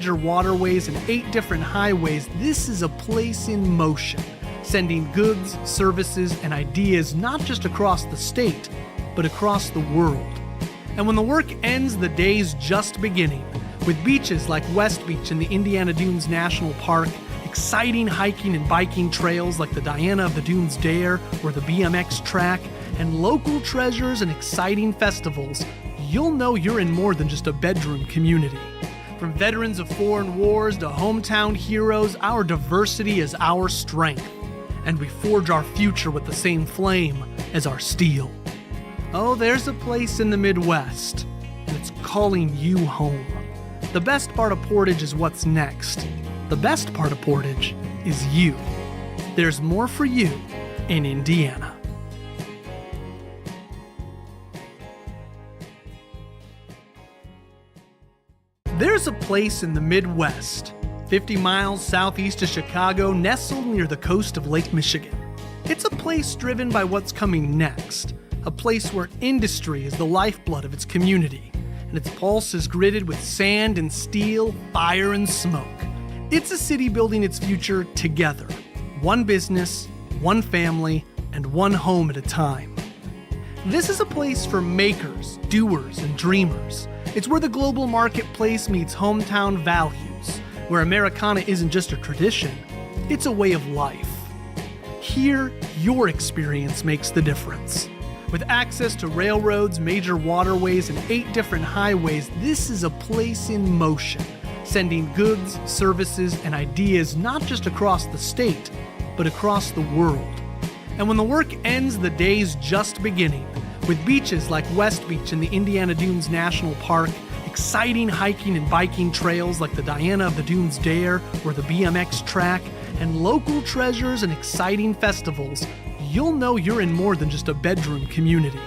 major waterways and 8 different highways, this is a place in motion, sending goods, services, and ideas not just across the state, but across the world. And when the work ends, the day's just beginning, with beaches like West Beach in the Indiana Dunes National Park, exciting hiking and biking trails like the Diana of the Dunes Dare or the BMX track, and local treasures and exciting festivals, you'll know you're in more than just a bedroom community. From veterans of foreign wars to hometown heroes, our diversity is our strength, and we forge our future with the same flame as our steel. Oh, there's a place in the Midwest, and it's calling you home. The best part of Portage is what's next. The best part of Portage is you. There's more for you in Indiana. There's a place in the Midwest, 50 miles southeast of Chicago, nestled near the coast of Lake Michigan. It's a place driven by what's coming next, a place where industry is the lifeblood of its community, and its pulse is gritted with sand and steel, fire and smoke. It's a city building its future together, one business, one family, and one home at a time. This is a place for makers, doers, and dreamers. It's where the global marketplace meets hometown values, where Americana isn't just a tradition, it's a way of life. Here, your experience makes the difference. With access to railroads, major waterways, and 8 different highways, this is a place in motion, sending goods, services, and ideas not just across the state, but across the world. And when the work ends, the day's just beginning, with beaches like West Beach in the Indiana Dunes National Park, exciting hiking and biking trails like the Diana of the Dunes Dare or the BMX track, and local treasures and exciting festivals, you'll know you're in more than just a bedroom community.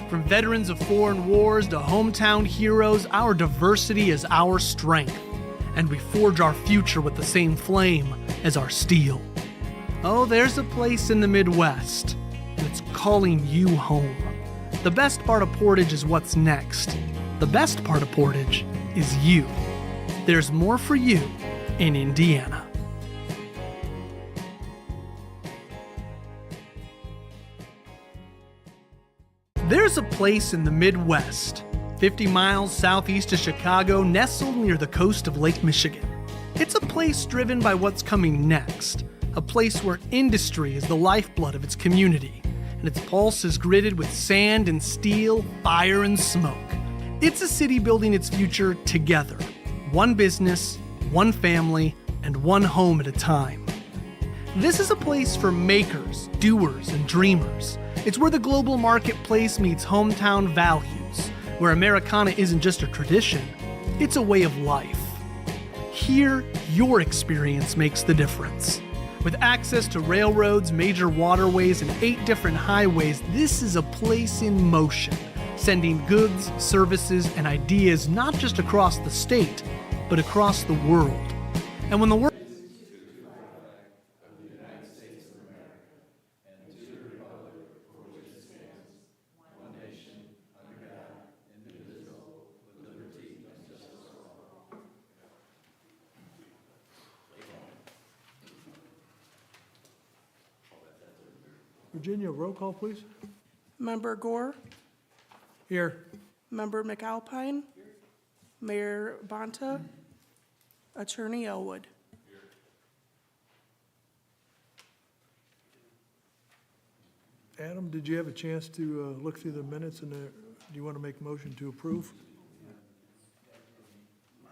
From veterans of foreign wars to hometown heroes, our diversity is our strength, and we forge our future with the same flame as our steel. Oh, there's a place in the Midwest, and it's calling you home. The best part of Portage is what's next. The best part of Portage is you. There's more for you in Indiana. There's a place in the Midwest, 50 miles southeast of Chicago, nestled near the coast of Lake Michigan. It's a place driven by what's coming next, a place where industry is the lifeblood of its community, and its pulse is gritted with sand and steel, fire and smoke. It's a city building its future together, one business, one family, and one home at a time. This is a place for makers, doers, and dreamers. It's where the global marketplace meets hometown values, where Americana isn't just a tradition, it's a way of life. Here, your experience makes the difference. With access to railroads, major waterways, and 8 different highways, this is a place in motion, sending goods, services, and ideas not just across the state, but across the world. And when the world Virginia, roll call, please. Member Gore, Here. Member McAlpine, Mayor Bonta, Attorney Elwood. Adam, did you have a chance to look through the minutes, and do you want to make a motion to approve?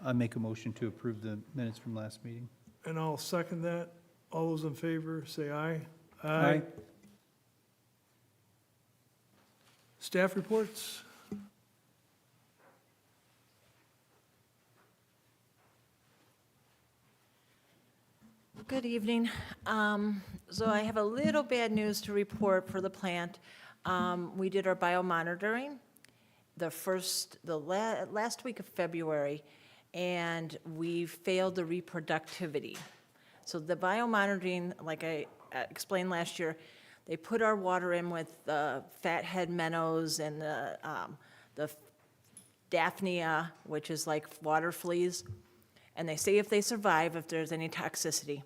I make a motion to approve the minutes from last meeting. And I'll second that. All those in favor, say aye. Aye. Staff reports? Good evening. So I have a little bad news to report for the plant. We did our biomonitoring the last week of February, and we failed the reproductivity. So the biomonitoring, like I explained last year, they put our water in with fathead minnows and the Daphnia, which is like water fleas. and they say if they survive, if there's any toxicity.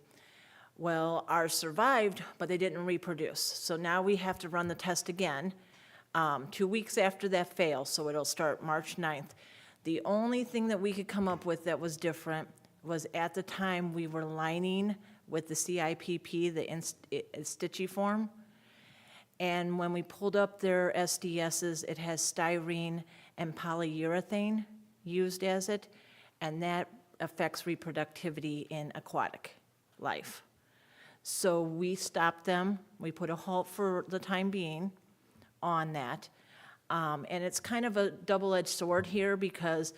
Well, ours survived, but they didn't reproduce. So now we have to run the test again, 2 weeks after that fails, so it'll start March 9th. The only thing that we could come up with that was different was at the time we were lining with the CIPP, the Stitchiform. And when we pulled up their SDSs, it has styrene and polyurethane used as it, and that affects reproductivity in aquatic life. So we stopped them, we put a halt for the time being on that. And it's kind of a double-edged sword here, because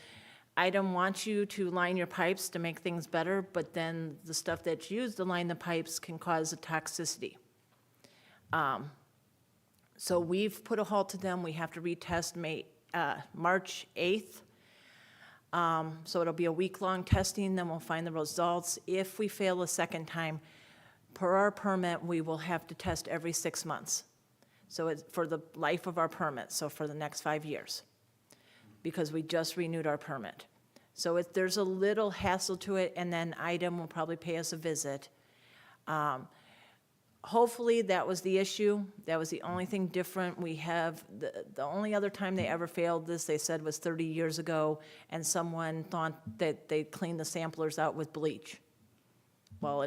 I don't want you to line your pipes to make things better, but then the stuff that's used to line the pipes can cause a toxicity. So we've put a halt to them. We have to retest March 8th. So it'll be a week-long testing, then we'll find the results. If we fail a second time, per our permit, we will have to test every 6 months. So it's for the life of our permit, so for the next 5 years, because we just renewed our permit. So there's a little hassle to it, and then IDEM will probably pay us a visit. Hopefully, that was the issue. That was the only thing different. We have, the only other time they ever failed this, they said, was 30 years ago, and someone thought that they cleaned the samplers out with bleach. Well,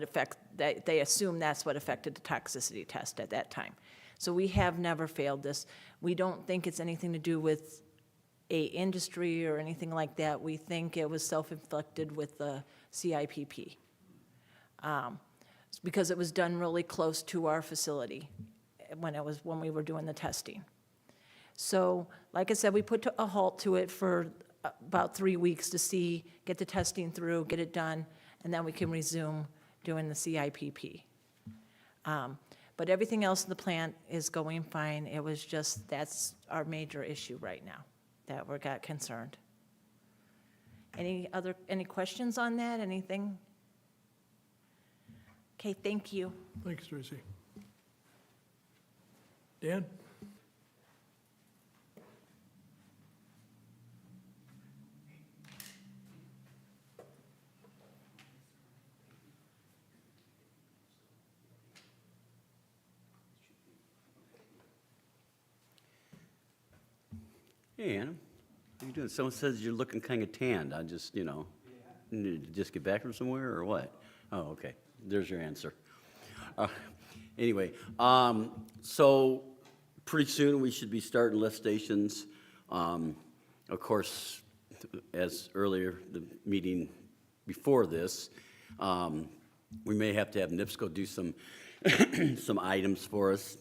they assume that's what affected the toxicity test at that time. So we have never failed this. We don't think it's anything to do with a industry or anything like that. We think it was self-inflicted with the CIPP. Because it was done really close to our facility when we were doing the testing. So, like I said, we put a halt to it for about 3 weeks to get the testing through, get it done, and then we can resume doing the CIPP. But everything else in the plant is going fine. It was just, that's our major issue right now, that we got concerned. Any questions on that, anything? Okay, thank you. Thanks, Tracy. Dan? Hey, Anna, how you doing? Someone says you're looking kind of tanned. I just, did you just get back from somewhere or what? Oh, okay. There's your answer. Anyway, so pretty soon we should be starting lift stations. Of course, as earlier, the meeting before this, we may have to have NIPSCO do some some items for us,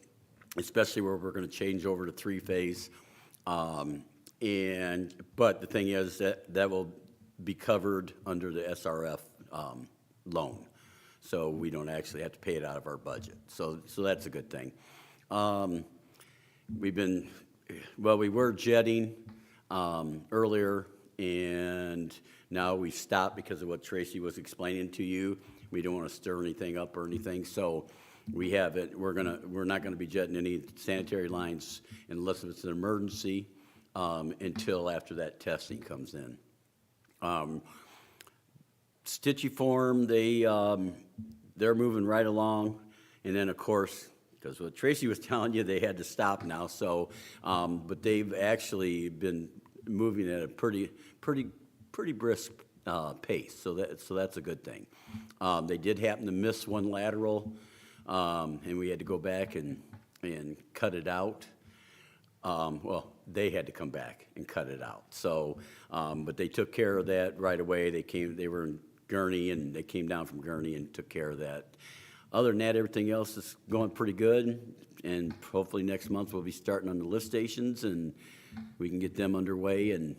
especially where we're going to change over to three-phase. But the thing is that will be covered under the SRF loan. So we don't actually have to pay it out of our budget. So that's a good thing. We were jetting earlier, and now we stopped because of what Tracy was explaining to you. We don't want to stir anything up or anything. So we have it. We're not gonna be jetting any sanitary lines unless it's an emergency until after that testing comes in. Stitchiform, they're moving right along, and then of course, because what Tracy was telling you, they had to stop now. So, but they've actually been moving at a pretty brisk pace. So that's a good thing. They did happen to miss one lateral, and we had to go back and cut it out. Well, they had to come back and cut it out. So, but they took care of that right away. They were in Gurney, and they came down from Gurney and took care of that. Other than that, everything else is going pretty good, and hopefully next month we'll be starting on the lift stations, and we can get them underway, and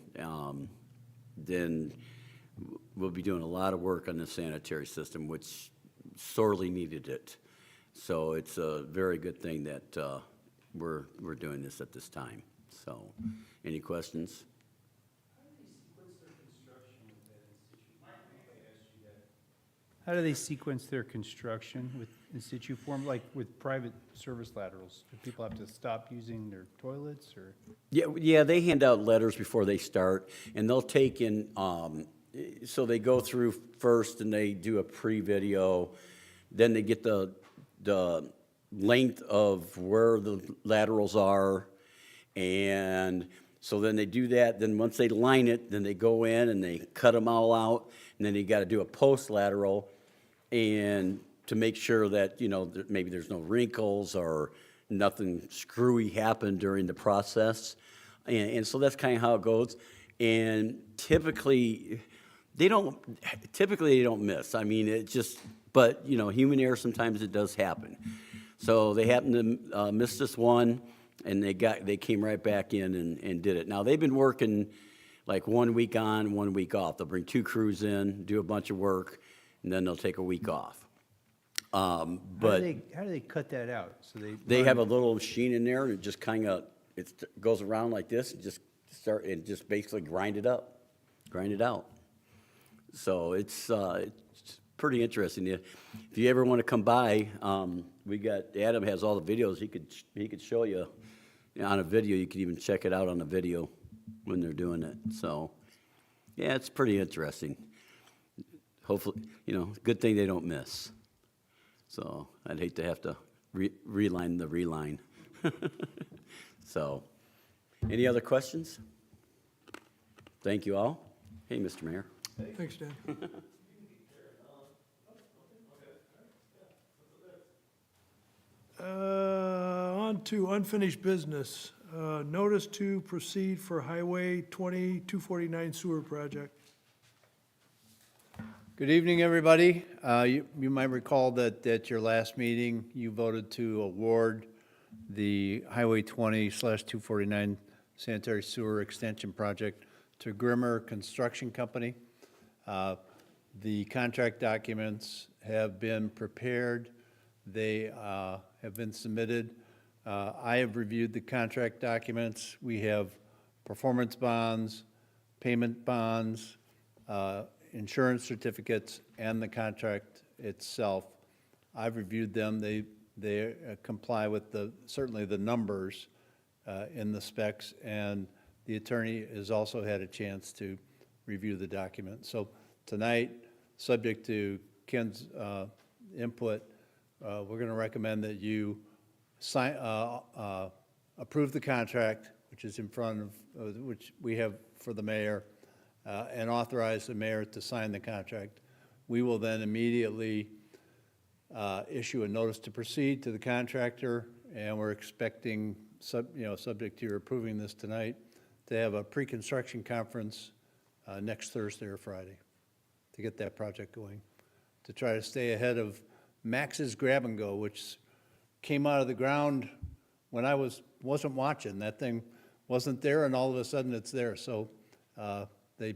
then we'll be doing a lot of work on the sanitary system, which sorely needed it. So it's a very good thing that we're doing this at this time. So, any questions? How do they sequence their construction with in situ form, like with private service laterals? Do people have to stop using their toilets, or? Yeah, they hand out letters before they start, and they'll take in so they go through first and they do a pre-video, then they get the length of where the laterals are, and so then they do that, then once they line it, then they go in and they cut them all out, and then you gotta do a post lateral, and to make sure that, you know, that maybe there's no wrinkles or nothing screwy happened during the process. And so that's kind of how it goes. And typically, they don't miss. I mean, it just, but, you know, human error, sometimes it does happen. So they happened to miss this one, and they came right back in and did it. Now, they've been working like 1 week on, 1 week off. They'll bring 2 crews in, do a bunch of work, and then they'll take a week off. But How do they cut that out? So they have a little machine in there, and it just kind of, it goes around like this, and just basically grind it out. So it's pretty interesting. If you ever want to come by, Adam has all the videos. He could show you on a video. You could even check it out on a video when they're doing it. So, yeah, it's pretty interesting. Hopefully, you know, good thing they don't miss. So I'd hate to have to reline the reline. So, any other questions? Thank you all. Hey, Mr. Mayor. Thanks, Dan. On to unfinished business. Notice to proceed for Highway 249 sewer project. Good evening, everybody. You might recall that at your last meeting, you voted to award the Highway 20/249 sanitary sewer extension project to Grimmer Construction Company. The contract documents have been prepared. They have been submitted. I have reviewed the contract documents. We have performance bonds, payment bonds, insurance certificates, and the contract itself. I've reviewed them. They comply with certainly the numbers in the specs, and the attorney has also had a chance to review the document. So tonight, subject to Ken's input, we're going to recommend that you sign, approve the contract, which is in front of, which we have for the mayor, and authorize the mayor to sign the contract. We will then immediately issue a notice to proceed to the contractor, and we're expecting, subject to your approving this tonight, to have a pre-construction conference next Thursday or Friday to get that project going, to try to stay ahead of Max's Grab and Go, which came out of the ground when I wasn't watching. That thing wasn't there, and all of a sudden it's there. So they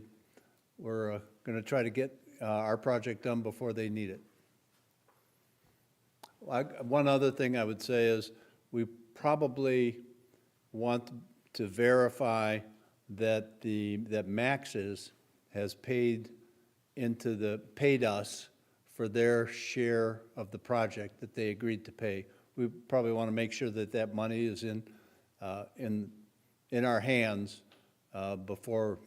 were going to try to get our project done before they need it. One other thing I would say is we probably want to verify that that Max's has paid us for their share of the project that they agreed to pay. We probably want to make sure that that money is in our hands before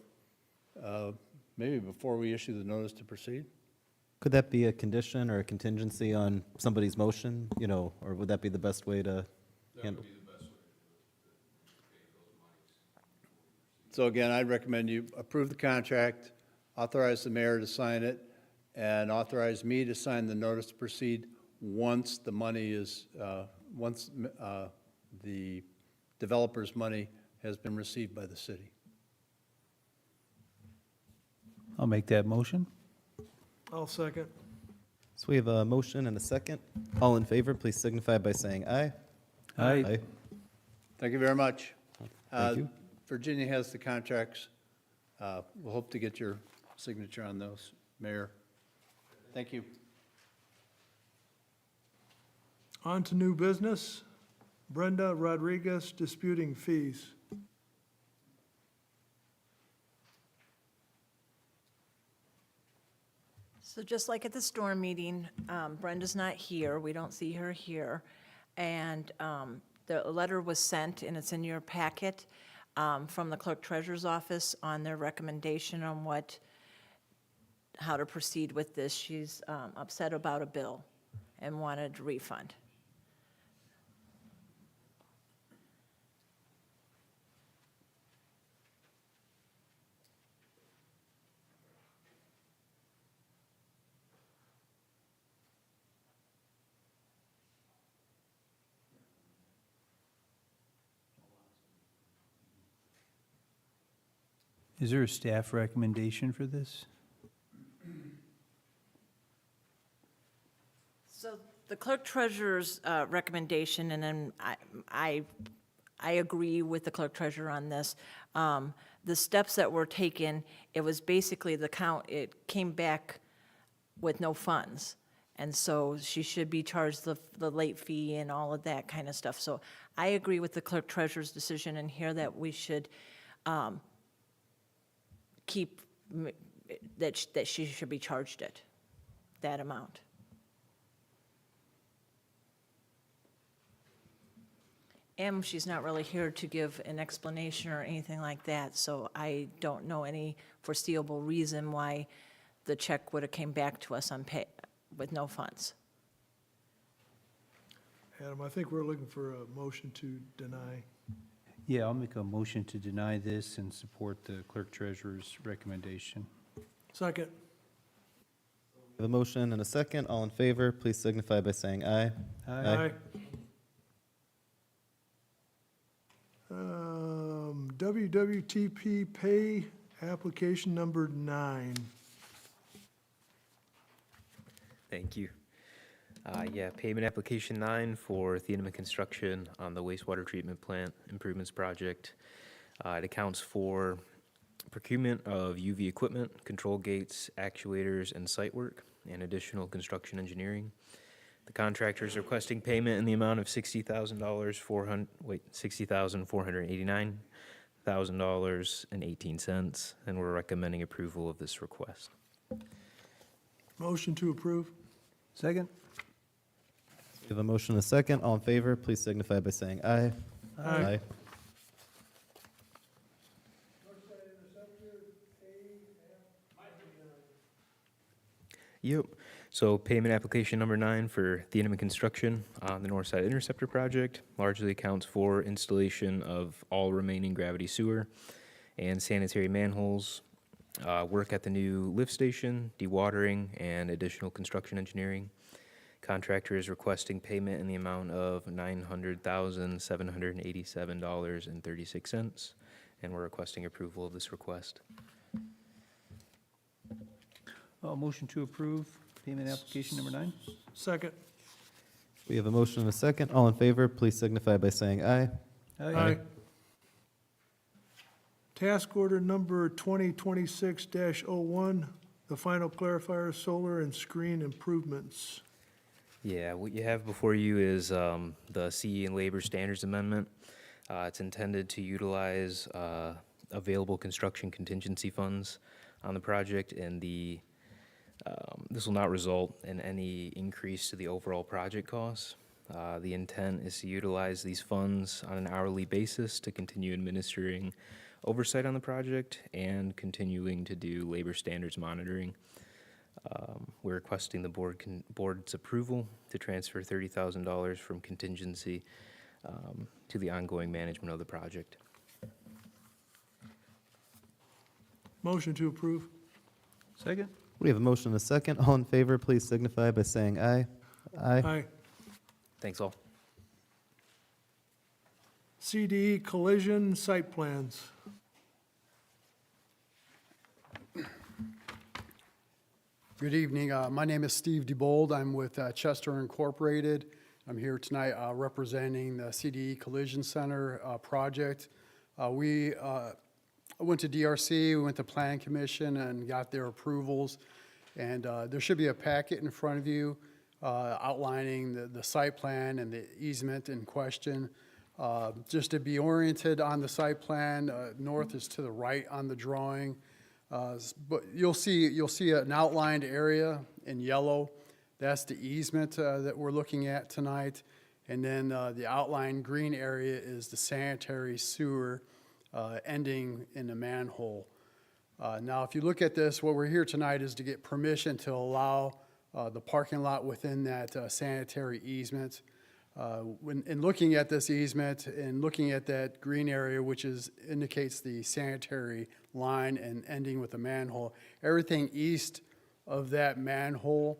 maybe before we issue the notice to proceed. Could that be a condition or a contingency on somebody's motion, or would that be the best way to handle? So again, I'd recommend you approve the contract, authorize the mayor to sign it, and authorize me to sign the notice to proceed once the money is, once the developer's money has been received by the city. I'll make that motion. I'll second. So we have a motion and a second. All in favor, please signify by saying aye. Aye. Thank you very much. Thank you. Virginia has the contracts. We'll hope to get your signature on those, Mayor. Thank you. On to new business. Brenda Rodriguez disputing fees. So just like at the storm meeting, Brenda's not here, we don't see her here. And the letter was sent, and it's in your packet, from the clerk treasurer's office on their recommendation on what how to proceed with this. She's upset about a bill and wanted a refund. Is there a staff recommendation for this? So the clerk treasurer's recommendation, and then I agree with the clerk treasurer on this. The steps that were taken, it was basically it came back with no funds. And so she should be charged the late fee and all of that kind of stuff. So I agree with the clerk treasurer's decision in here that we should keep, that she should be charged that amount. And she's not really here to give an explanation or anything like that, so I don't know any foreseeable reason why the check would have came back to us with no funds. Adam, I think we're looking for a motion to deny. Yeah, I'll make a motion to deny this and support the clerk treasurer's recommendation. Second. We have a motion and a second. All in favor, please signify by saying aye. Aye. WWTP pay application number 9. Thank you. Yeah, payment application 9 for Thieneman Construction on the wastewater treatment plant improvements project. It accounts for procurement of UV equipment, control gates, actuators, and site work, and additional construction engineering. The contractor is requesting payment in the amount of $60,489,018, and we're recommending approval of this request. Motion to approve. Second? We have a motion and a second. All in favor, please signify by saying aye. Aye. Yep. So payment application number 9 for Thieneman Construction on the North Side Interceptor project largely accounts for installation of all remaining gravity sewer and sanitary manholes, work at the new lift station, dewatering, and additional construction engineering. Contractor is requesting payment in the amount of $900,787.36, and we're requesting approval of this request. Motion to approve payment application number 9? Second. We have a motion and a second. All in favor, please signify by saying aye. Aye. Task order number 2026-01, the final clarifier, solar and screen improvements. Yeah, what you have before you is the CE and Labor Standards Amendment. It's intended to utilize available construction contingency funds on the project, and this will not result in any increase to the overall project costs. The intent is to utilize these funds on an hourly basis to continue administering oversight on the project and continuing to do labor standards monitoring. We're requesting the board's approval to transfer $30,000 from contingency to the ongoing management of the project. Motion to approve. Second? We have a motion and a second. All in favor, please signify by saying aye. Aye. Thanks all. CDE collision site plans. Good evening. My name is Steve DeBold. I'm with Chester Incorporated. I'm here tonight representing the CDE Collision Center project. We went to DRC, we went to Planning Commission and got their approvals. And there should be a packet in front of you outlining the site plan and the easement in question. Just to be oriented on the site plan, north is to the right on the drawing. But you'll see an outlined area in yellow. That's the easement that we're looking at tonight. And then the outlined green area is the sanitary sewer ending in the manhole. Now, if you look at this, what we're here tonight is to get permission to allow the parking lot within that sanitary easement. In looking at this easement and looking at that green area, which indicates the sanitary line and ending with a manhole, everything east of that manhole,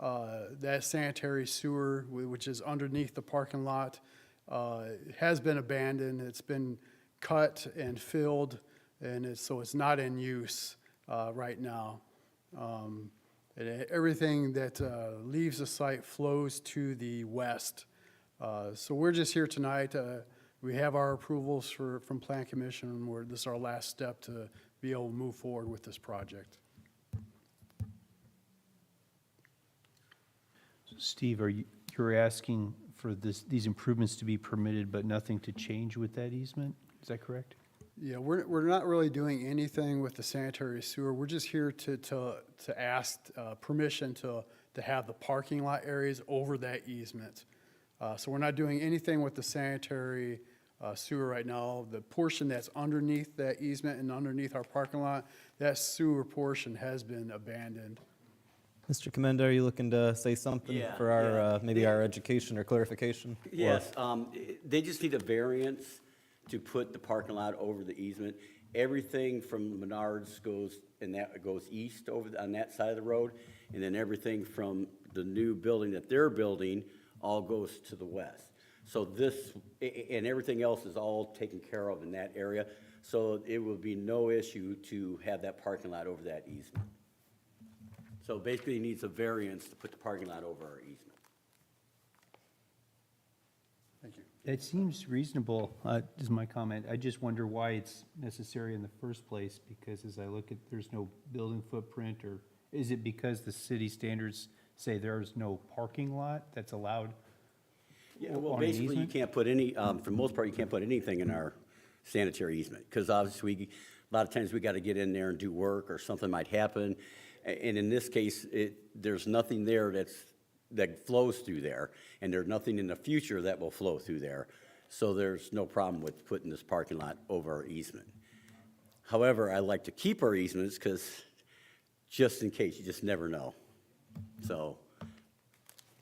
that sanitary sewer, which is underneath the parking lot, has been abandoned. It's been cut and filled, and so it's not in use right now. Everything that leaves the site flows to the west. So we're just here tonight. We have our approvals from Plan Commission, and this is our last step to be able to move forward with this project. Steve, you're asking for these improvements to be permitted, but nothing to change with that easement? Is that correct? Yeah, we're not really doing anything with the sanitary sewer. We're just here to ask permission to have the parking lot areas over that easement. So we're not doing anything with the sanitary sewer right now. The portion that's underneath that easement and underneath our parking lot, that sewer portion has been abandoned. Mr. Commenda, are you looking to say something Yeah, for our, yeah. maybe our education or clarification? Yes, they just need a variance to put the parking lot over the easement. Everything from Menards goes east on that side of the road, and then everything from the new building that they're building all goes to the west. So and everything else is all taken care of in that area, so it will be no issue to have that parking lot over that easement. So basically, it needs a variance to put the parking lot over our easement. Thank you. It seems reasonable, is my comment. I just wonder why it's necessary in the first place, because as I look at, there's no building footprint, or is it because the city standards say there's no parking lot that's allowed? Yeah, well, on an basically, you easement? can't put any, for the most part, you can't put anything in our sanitary easement, because obviously, a lot of times we got to get in there and do work, or something might happen. And in this case, there's nothing there that flows through there, and there's nothing in the future that will flow through there. So there's no problem with putting this parking lot over our easement. However, I like to keep our easements, because just in case, you just never know. So,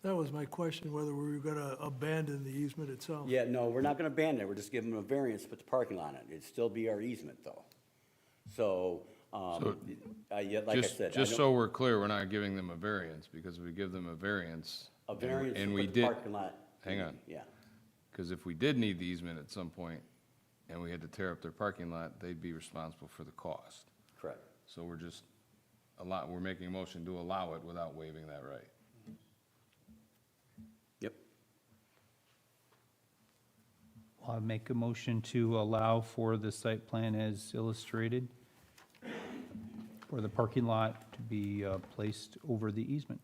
That was my question, whether we were going to abandon the easement itself. yeah, no, we're not going to abandon it. We're just giving them a variance to put the parking lot in it. It'd still be our easement, though. So, yeah, like I said. Just so we're clear, we're not giving them a variance, because if we give them a variance. A variance and to we put the did- parking lot. Hang on. Yeah. Because if we did need the easement at some point, and we had to tear up their parking lot, they'd be responsible for the cost. Correct. So we're making a motion to allow it without waiving that right. Yep. I'll make a motion to allow for the site plan as illustrated, for the parking lot to be placed over the easement.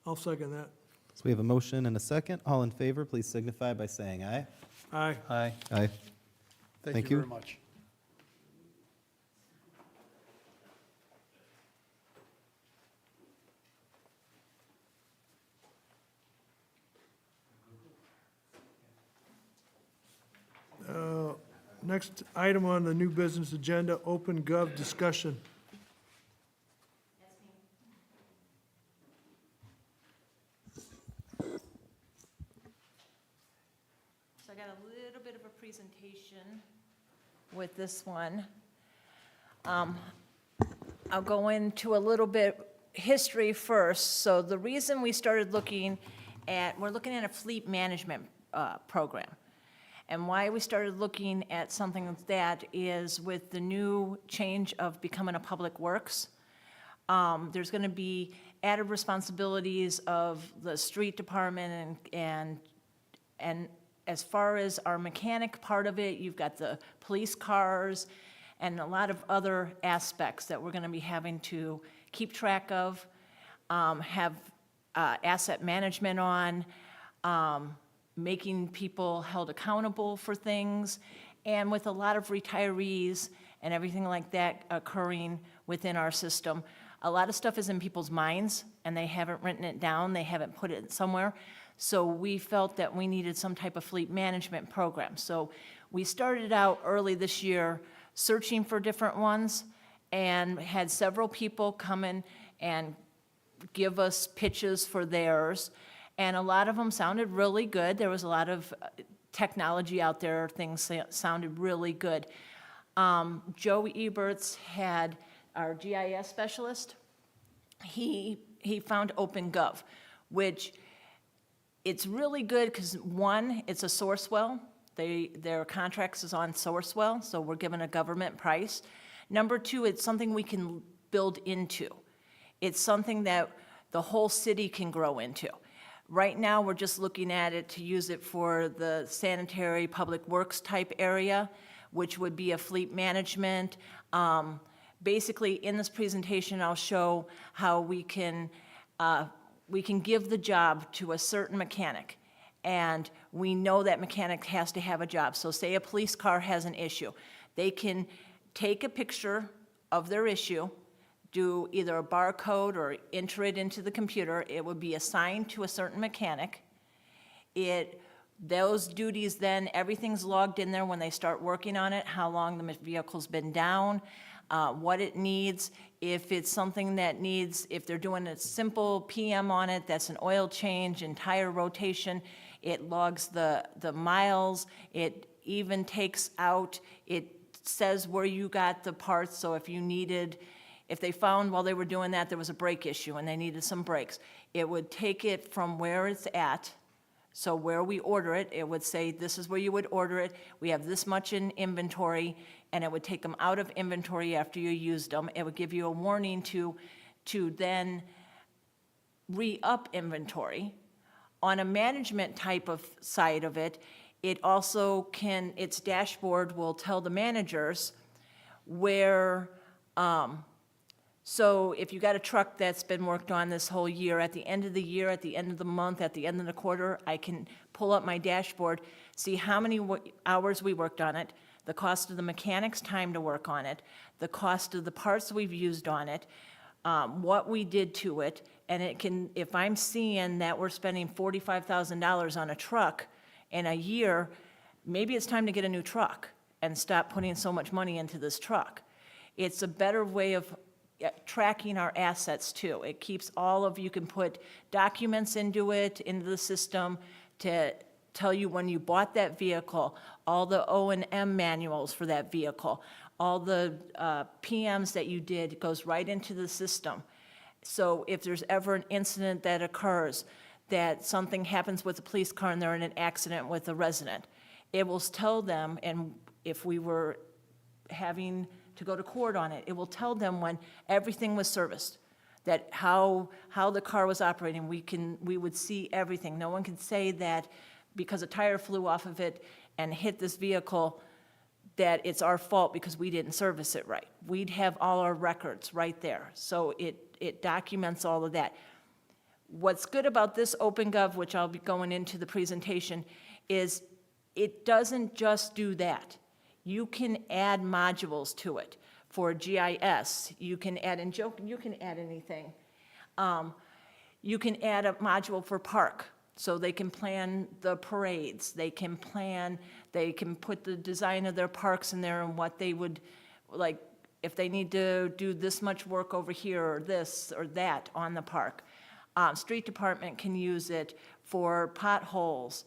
I'll second that. So we have a motion and a second. All in favor, please signify by saying aye. Aye. Aye. Aye. Thank Thank you you. very much. Next item on the new business agenda, open gov discussion. So I got a little bit of a presentation with this one. I'll go into a little bit history first. So the reason we started looking we're looking at a fleet management program. And why we started looking at something like that is with the new change of becoming a public works, there's going to be added responsibilities of the street department and as far as our mechanic part of it, you've got the police cars and a lot of other aspects that we're going to be having to keep track of, have asset management on, making people held accountable for things, and with a lot of retirees and everything like that occurring within our system, a lot of stuff is in people's minds, and they haven't written it down, they haven't put it somewhere. So we felt that we needed some type of fleet management program. So we started out early this year searching for different ones, and had several people come in and give us pitches for theirs, and a lot of them sounded really good. There was a lot of technology out there, things sounded really good. Joe Eberts had our GIS specialist. He found OpenGov, which it's really good because, one, it's a Sourcewell. Their contracts is on Sourcewell, so we're given a government price. Number two, it's something we can build into. It's something that the whole city can grow into. Right now, we're just looking at it to use it for the sanitary public works type area, which would be a fleet management. Basically, in this presentation, I'll show how we can give the job to a certain mechanic, and we know that mechanic has to have a job. So say a police car has an issue. They can take a picture of their issue, do either a barcode or enter it into the computer. It would be assigned to a certain mechanic. Those duties then, everything's logged in there when they start working on it, how long the vehicle's been down, what it needs, if it's something that needs, if they're doing a simple PM on it, that's an oil change and tire rotation, it logs the miles, it even takes out, it says where you got the parts, so if they found while they were doing that there was a brake issue and they needed some brakes, it would take it from where it's at, so where we order it, it would say this is where you would order it, we have this much in inventory, and it would take them out of inventory after you used them. It would give you a warning to then re-up inventory. On a management type of side of it, it also can, its dashboard will tell the managers where, so if you got a truck that's been worked on this whole year, at the end of the year, at the end of the month, at the end of the quarter, I can pull up my dashboard, see how many hours we worked on it, the cost of the mechanic's time to work on it, the cost of the parts we've used on it, what we did to it, and it can, if I'm seeing that we're spending $45,000 on a truck in a year, maybe it's time to get a new truck and stop putting so much money into this truck. It's a better way of tracking our assets too. It keeps you can put documents into the system to tell you when you bought that vehicle, all the O&M manuals for that vehicle, all the PMs that you did, goes right into the system. So if there's ever an incident that occurs, that something happens with a police car and they're in an accident with a resident, it will tell them, and if we were having to go to court on it, it will tell them when everything was serviced, that how the car was operating. We would see everything. No one can say that because a tire flew off of it and hit this vehicle, that it's our fault because we didn't service it right. We'd have all our records right there. So it documents all of that. What's good about this OpenGov, which I'll be going into the presentation, is it doesn't just do that. You can add modules to it. For GIS, you can add, and Joe, you can add anything. You can add a module for park, so they can plan the parades. They can put the design of their parks in there and what they would, like, if they need to do this much work over here or this or that on the park. Street department can use it for potholes.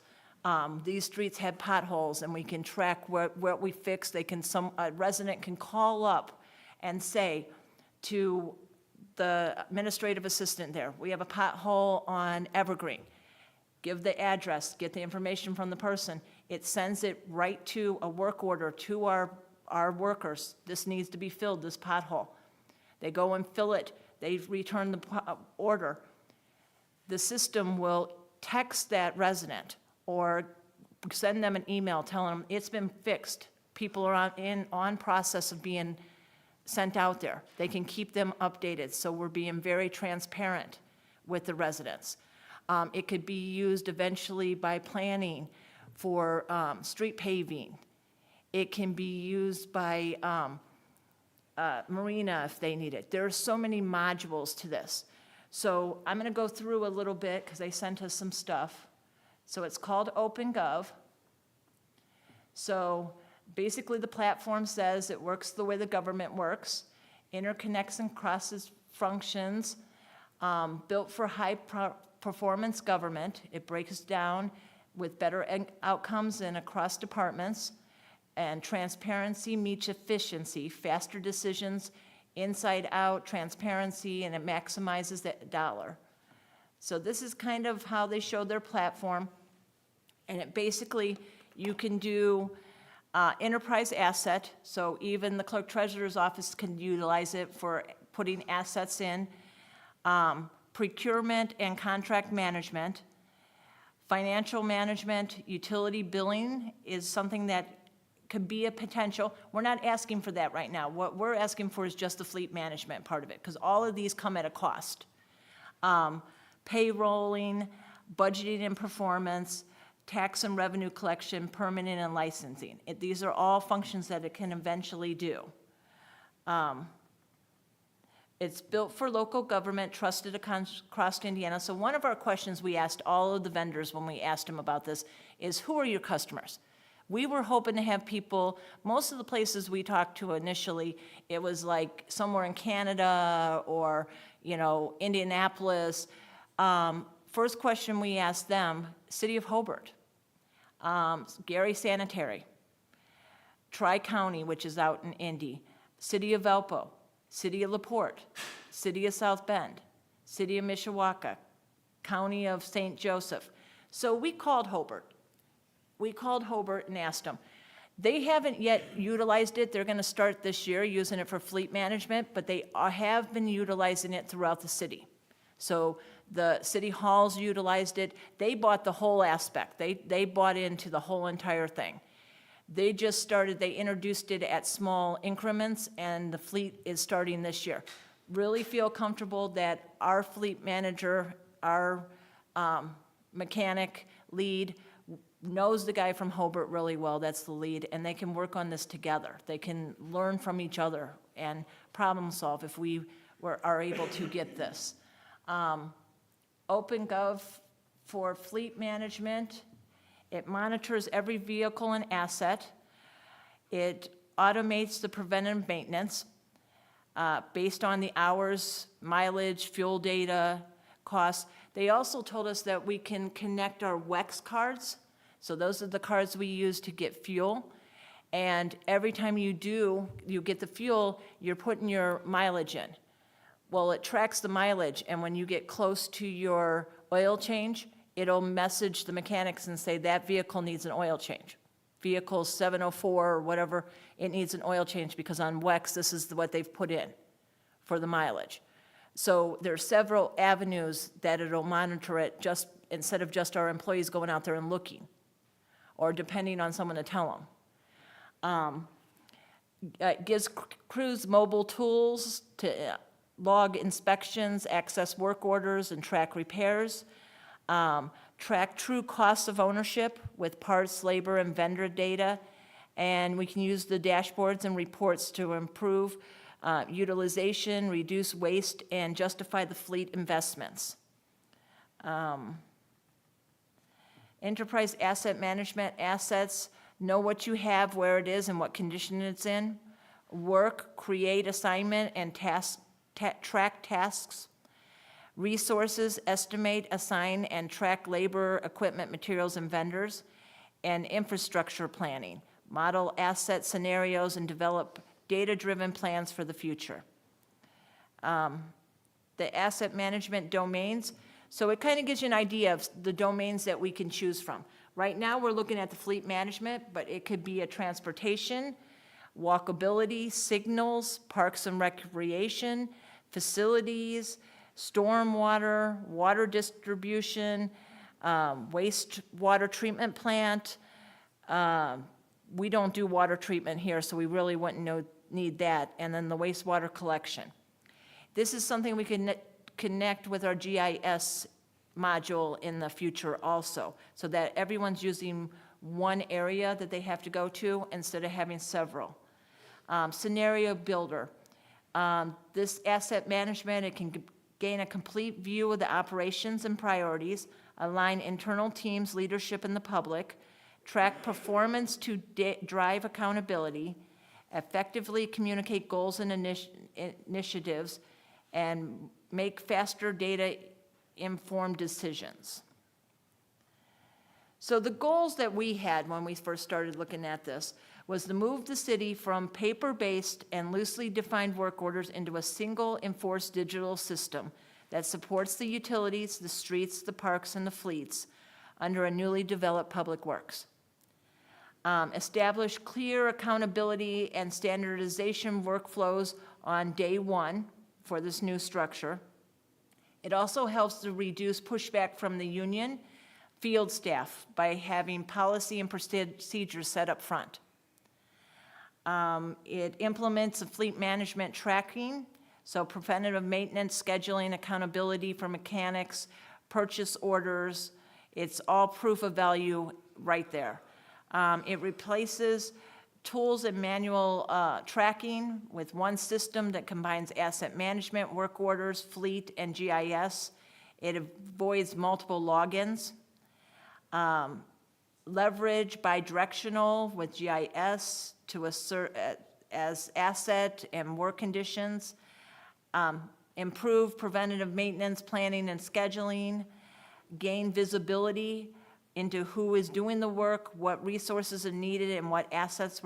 These streets had potholes, and we can track what we fixed. A resident can call up and say to the administrative assistant there, we have a pothole on Evergreen. Give the address, get the information from the person. It sends it right to a work order to our workers. This needs to be filled, this pothole. They go and fill it. They return the order. The system will text that resident or send them an email telling them it's been fixed. People are on process of being sent out there. They can keep them updated, so we're being very transparent with the residents. It could be used eventually by planning for street paving. It can be used by marina if they need it. There are so many modules to this. So I'm going to go through a little bit because they sent us some stuff. So it's called OpenGov. So basically the platform says it works the way the government works. interconnects and crosses functions, built for high-performance government. It breaks down with better outcomes and across departments, and transparency meets efficiency, faster decisions, inside out, transparency, and it maximizes that dollar. So this is kind of how they showed their platform, and it basically, you can do enterprise asset, so even the clerk treasurer's office can utilize it for putting assets in, procurement and contract management, financial management, utility billing is something that could be a potential. We're not asking for that right now. What we're asking for is just the fleet management part of it, because all of these come at a cost. Payrolling, budgeting and performance, tax and revenue collection, permitting and licensing. These are all functions that it can eventually do. It's built for local government, trusted across Indiana. So one of our questions we asked all of the vendors when we asked them about this is, who are your customers? We were hoping to have people, most of the places we talked to initially, it was like somewhere in Canada or, Indianapolis. First question we asked them, City of Hobart, Gary Sanitary, Tri-County, which is out in Indy, City of Valpo, City of LaPorte, City of South Bend, City of Mishawaka, County of St. Joseph. So we called Hobart. We called Hobart and asked them. They haven't yet utilized it. They're going to start this year using it for fleet management, but they have been utilizing it throughout the city. So the city halls utilized it. They bought the whole aspect. They bought into the whole entire thing. They just started, they introduced it at small increments, and the fleet is starting this year. Really feel comfortable that our fleet manager, our mechanic lead, knows the guy from Hobart really well, that's the lead, and they can work on this together. They can learn from each other and problem solve if we are able to get this. OpenGov for fleet management. It monitors every vehicle and asset. It automates the preventive maintenance based on the hours, mileage, fuel data, costs. They also told us that we can connect our WEX cards. So those are the cards we use to get fuel. And every time you get the fuel, you're putting your mileage in. Well, it tracks the mileage, and when you get close to your oil change, it'll message the mechanics and say that vehicle needs an oil change. Vehicle 704 or whatever, it needs an oil change because on WEX, this is what they've put in for the mileage. So there's several avenues that it'll monitor it just instead of just our employees going out there and looking, or depending on someone to tell them. It gives crews mobile tools to log inspections, access work orders, and track repairs. Track true costs of ownership with parts, labor, and vendor data. And we can use the dashboards and reports to improve utilization, reduce waste, and justify the fleet investments. Enterprise asset management, assets, know what you have, where it is, and what condition it's in. Work, create assignment, and track tasks. Resources, estimate, assign, and track labor, equipment, materials, and vendors. And infrastructure planning, model asset scenarios, and develop data-driven plans for the future. The asset management domains, so it kind of gives you an idea of the domains that we can choose from. Right now, we're looking at the fleet management, but it could be a transportation, walkability, signals, parks and recreation, facilities, stormwater, water distribution, wastewater treatment plant. We don't do water treatment here, so we really wouldn't need that. And then the wastewater collection. This is something we can connect with our GIS module in the future also, so that everyone's using one area that they have to go to instead of having several. Scenario builder. This asset management, it can gain a complete view of the operations and priorities, align internal teams, leadership, and the public, track performance to drive accountability, effectively communicate goals and initiatives and make faster data-informed decisions. So the goals that we had when we first started looking at this was to move the city from paper-based and loosely defined work orders into a single enforced digital system that supports the utilities, the streets, the parks, and the fleets under a newly developed public works. Establish clear accountability and standardization workflows on day one for this new structure. It also helps to reduce pushback from the union field staff by having policy and procedures set up front. It implements a fleet management tracking, so preventative maintenance, scheduling, accountability for mechanics, purchase orders. It's all proof of value right there. It replaces tools and manual tracking with one system that combines asset management, work orders, fleet, and GIS. It avoids multiple logins. Leverage bidirectional with GIS to assert as asset and work conditions. Improve preventative maintenance planning and scheduling. Gain visibility into who is doing the work, what resources are needed, and what assets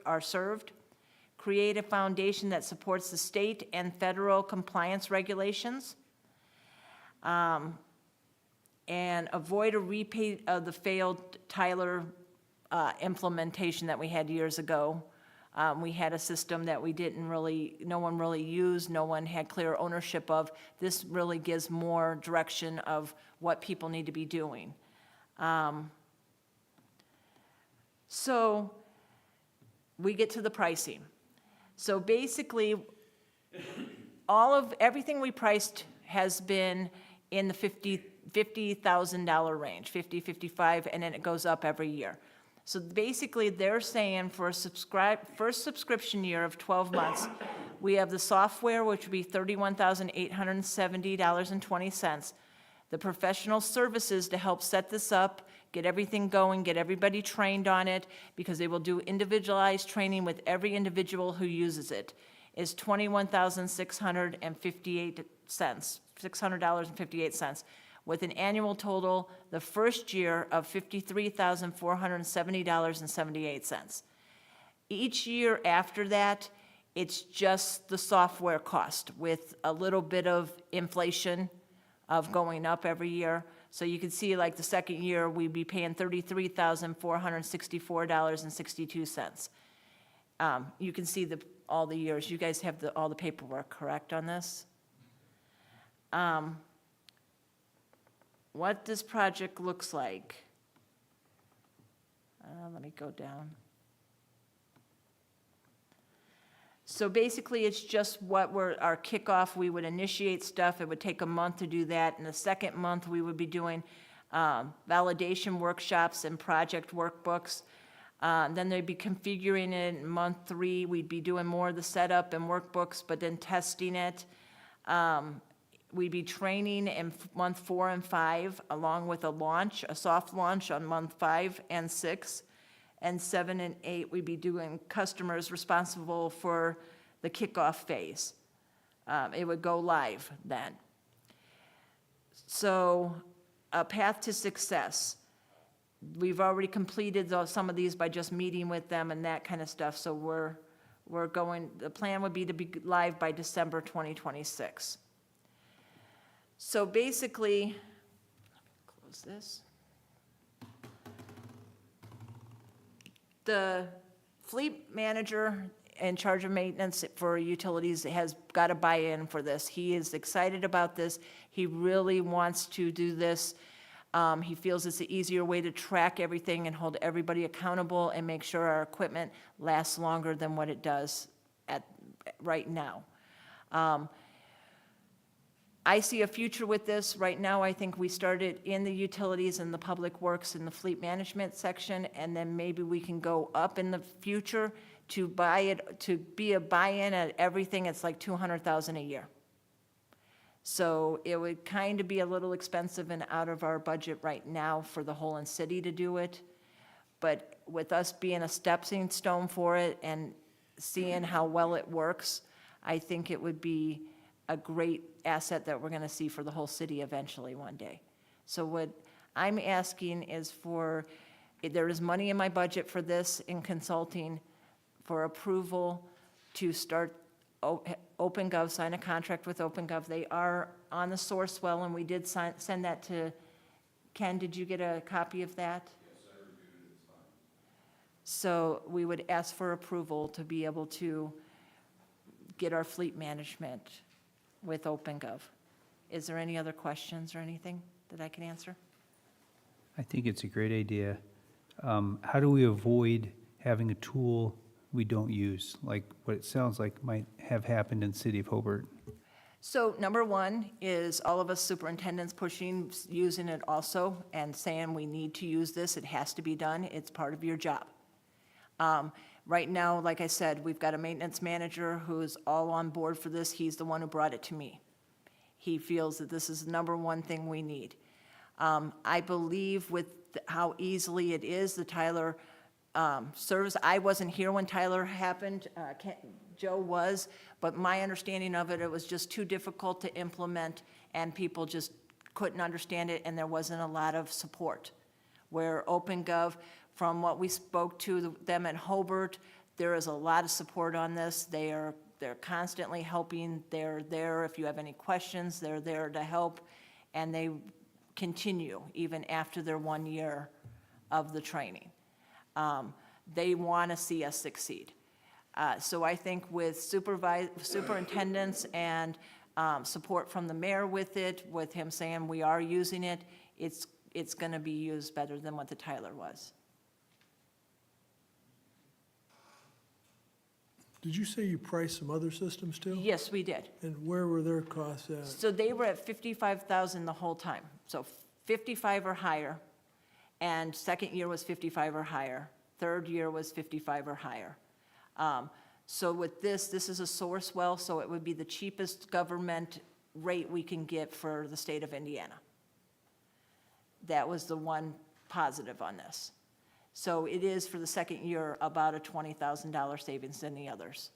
are served. Create a foundation that supports the state and federal compliance regulations. And avoid a repeat of the failed Tyler implementation that we had years ago. We had a system that no one really used, no one had clear ownership of. This really gives more direction of what people need to be doing. So we get to the pricing. So basically, everything we priced has been in the $50,000 range, 50, 55, and then it goes up every year. So basically, they're saying for a first subscription year of 12 months, we have the software, which would be $31,870.20. The professional services to help set this up, get everything going, get everybody trained on it, because they will do individualized training with every individual who uses it, is $21,658, $600.58, with an annual total the first year of $53,470.78. Each year after that, it's just the software cost with a little bit of inflation of going up every year. So you can see, like, the second year, we'd be paying $33,464.62. You can see all the years. You guys have all the paperwork, correct, on this? What this project looks like. Let me go down. So basically, it's just our kickoff. We would initiate stuff. It would take a month to do that. In the second month, we would be doing validation workshops and project workbooks. Then they'd be configuring it. In month 3, we'd be doing more of the setup and workbooks, but then testing it. We'd be training in month 4 and 5, along with a soft launch on month 5 and 6. And 7 and 8, we'd be doing customers responsible for the kickoff phase. It would go live then. So a path to success. We've already completed some of these by just meeting with them and that kind of stuff. So the plan would be to be live by December 2026. So basically, close this. The fleet manager in charge of maintenance for utilities has got to buy in for this. He is excited about this. He really wants to do this. He feels it's an easier way to track everything and hold everybody accountable and make sure our equipment lasts longer than what it does right now. I see a future with this. Right now, I think we started in the utilities and the public works and the fleet management section, and then maybe we can go up in the future to be a buy-in at everything. It's like $200,000 a year. So it would kind of be a little expensive and out of our budget right now for the whole city to do it. But with us being a stepping stone for it and seeing how well it works, I think it would be a great asset that we're going to see for the whole city eventually one day. So what I'm asking is for, there is money in my budget for this in consulting for approval to start OpenGov, sign a contract with OpenGov. They are on the source well, and we did send that to, Ken, did you get a copy of that? Yes, I reviewed it, it's fine. So we would ask for approval to be able to get our fleet management with OpenGov. Is there any other questions or anything that I can answer? I think it's a great idea. How do we avoid having a tool we don't use, like what it sounds like might have happened in the city of Hobart? So number one is all of us superintendents pushing, using it also, and saying we need to use this, it has to be done, it's part of your job. Right now, like I said, we've got a maintenance manager who's all on board for this. He's the one who brought it to me. He feels that this is the number one thing we need. I believe with how easily it is, the Tyler service, I wasn't here when Tyler happened, Joe was, but my understanding of it, it was just too difficult to implement, and people just couldn't understand it, and there wasn't a lot of support. Where OpenGov, from what we spoke to them at Hobart, there is a lot of support on this. They're constantly helping. They're there if you have any questions. They're there to help, and they continue even after their 1 year of the training. They want to see us succeed. So I think with superintendents and support from the mayor with it, with him saying we are using it, it's going to be used better than what the Tyler was. Did you say you priced some other systems too? Yes, we did. And where were their costs at? So they were at 55,000 the whole time. So 55 or higher, and second year was 55 or higher. Third year was 55 or higher. So with this is a source well, so it would be the cheapest government rate we can get for the state of Indiana. That was the one positive on this. So it is, for the second year, about a $20,000 savings than the others.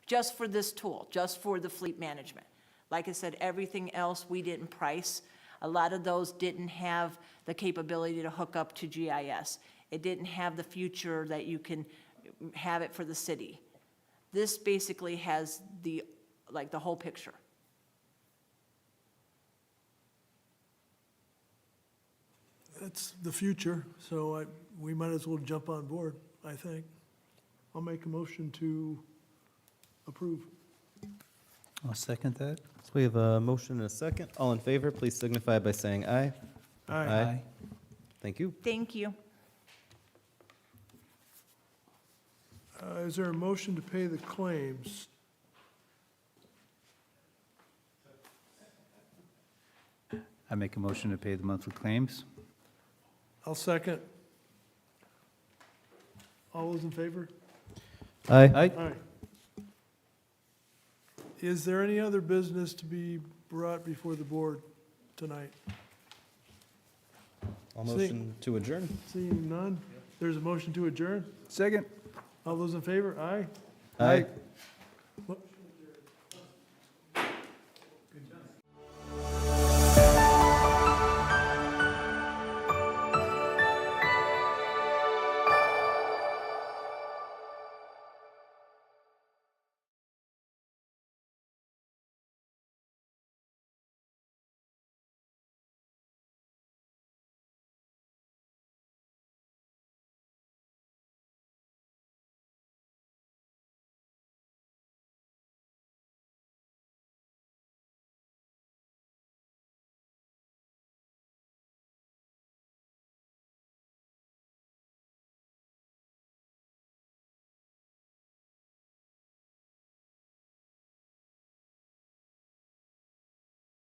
Just for this tool, just for the fleet management. Like I said, everything else we didn't price. A lot of those didn't have the capability to hook up to GIS. It didn't have the future that you can have it for the city. This basically has the whole picture. That's the future, so we might as well jump on board, I think. I'll make a motion to approve. I'll second that. So we have a motion and a second. All in favor, please signify by saying aye. Aye. Thank you. Thank you. Is there a motion to pay the claims? I make a motion to pay the monthly claims. I'll second. All those in favor? Aye. Aye. Is there any other business to be brought before the board tonight? All motion to adjourn. Seeing none, there's a motion to adjourn. Second. All those in favor? Aye. Aye.